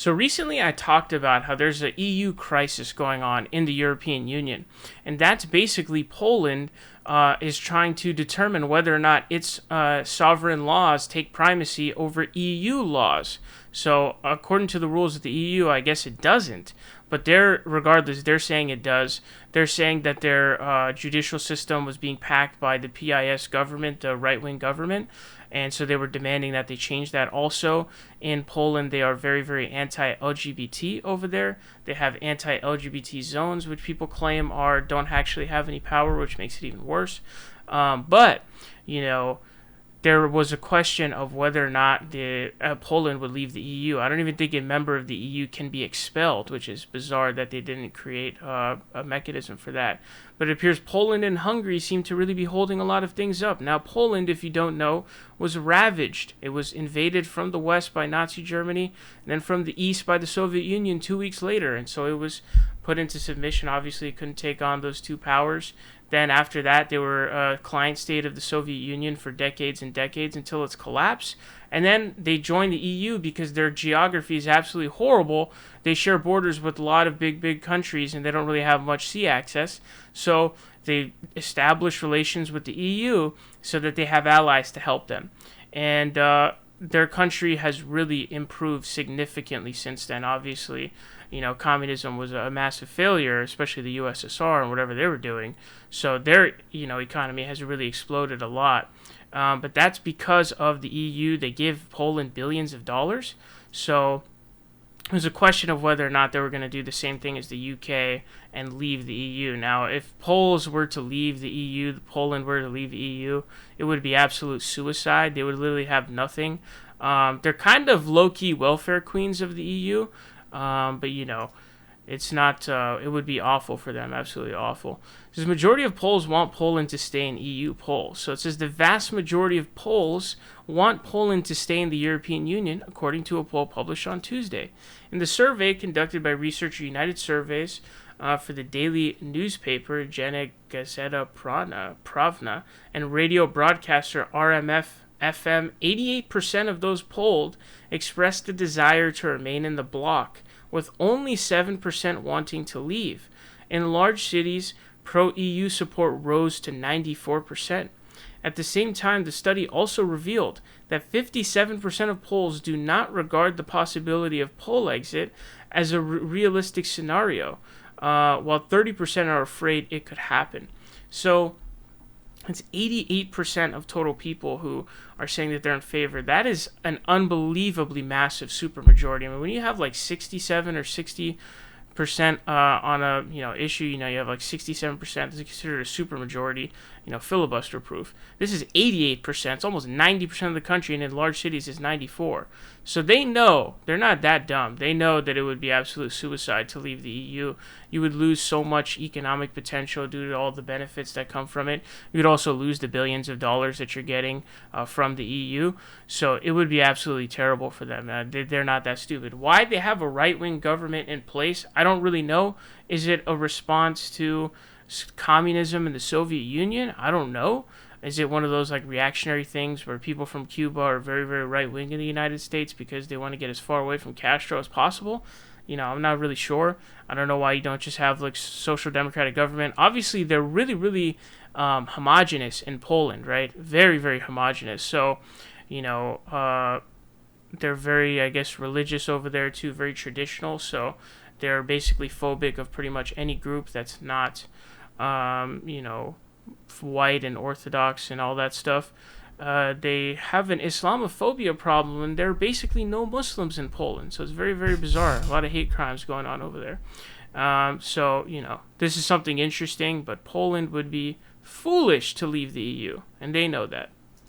So recently I talked about how there's an EU crisis going on in the European Union, and that's basically Poland is trying to determine whether or not its sovereign laws take primacy over EU laws. So according to the rules of the EU, I guess it doesn't. But regardless, they're saying it does. They're saying that their judicial system was being packed by the PIS government, the right-wing government, and so they were demanding that they change that. Also, in Poland, they are very, very anti-LGBT over there. They have anti-LGBT zones, which people claim don't actually have any power, which makes it even worse. But there was a question of whether or not Poland would leave the EU. I don't even think a member of the EU can be expelled, which is bizarre that they didn't create a mechanism for that. But it appears Poland and Hungary seem to really be holding a lot of things up. Now, Poland, if you don't know, was ravaged. It was invaded from the west by Nazi Germany, and then from the east by the Soviet Union 2 weeks later. And so it was put into submission. Obviously, it couldn't take on those two powers. Then after that, they were a client state of the Soviet Union for decades and decades until its collapse. And then they joined the EU because their geography is absolutely horrible. They share borders with a lot of big countries, and they don't really have much sea access. So they established relations with the EU so that they have allies to help them. And their country has really improved significantly since then. Obviously, communism was a massive failure, especially the USSR and whatever they were doing. So their, economy has really exploded a lot. But that's because of the EU. They give Poland billions of dollars. So it was a question of whether or not they were going to do the same thing as the UK and leave the EU. Now, if Poles were to leave the EU, Poland were to leave the EU, it would be absolute suicide. They would literally have nothing. They're kind of low-key welfare queens of the EU. But it's not, it would be awful for them, absolutely awful. The majority of Poles want Poland to stay in EU polls. So it says the vast majority of Poles want Poland to stay in the European Union, according to a poll published on Tuesday. In the survey conducted by researcher United Surveys for the daily newspaper Dziennik Gazeta Prawna and radio broadcaster RMF FM, 88% of those polled expressed the desire to remain in the bloc, with only 7% wanting to leave. In large cities, pro-EU support rose to 94%. At the same time, the study also revealed that 57% of Poles do not regard the possibility of Polexit as a realistic scenario, while 30% are afraid it could happen. So it's 88% of total people who are saying that they're in favor. That is an unbelievably massive supermajority. I mean, when you have like 67 or 60% on a issue, you have like 67%. This is considered a supermajority, filibuster proof. This is 88%. It's almost 90% of the country, and in large cities it's 94%. So they know, they're not that dumb. They know that it would be absolute suicide to leave the EU. You would lose so much economic potential due to all the benefits that come from it. You would also lose the billions of dollars that you're getting from the EU. So it would be absolutely terrible for them. They're not that stupid. Why they have a right-wing government in place, I don't really know. Is it a response to communism in the Soviet Union? I don't know. Is it one of those like reactionary things where people from Cuba are very, very right-wing in the United States because they want to get as far away from Castro as possible? I'm not really sure. I don't know why you don't just have like social democratic government. Obviously, they're really, really homogenous in Poland, right? Very, very homogenous. So, they're very, I guess, religious over there too, very traditional. So they're basically phobic of pretty much any group that's not, white and orthodox and all that stuff. They have an Islamophobia problem, and there are basically no Muslims in Poland. So it's very, very bizarre. A lot of hate crimes going on over there. So, this is something interesting, but Poland would be foolish to leave the EU, and they know that.